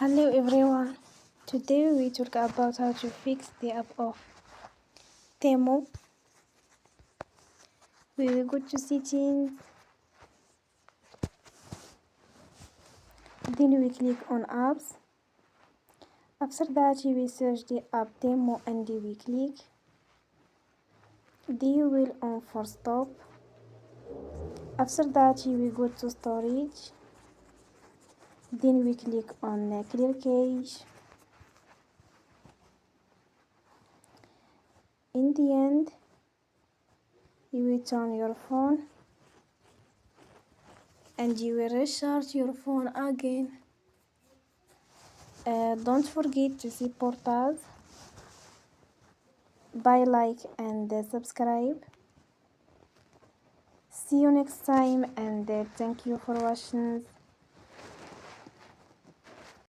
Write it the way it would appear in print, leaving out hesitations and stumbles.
Hello everyone. Today we talk about how to fix the app of Temu. We will go to settings, then we click on apps. After that we search the app Temu and we click. Then we will on for stop. After that we go to storage. Then we click on clear cache. In the end, you will turn your phone and you will recharge your phone again. Don't forget to support us by like and subscribe. See you next time and thank you for watching.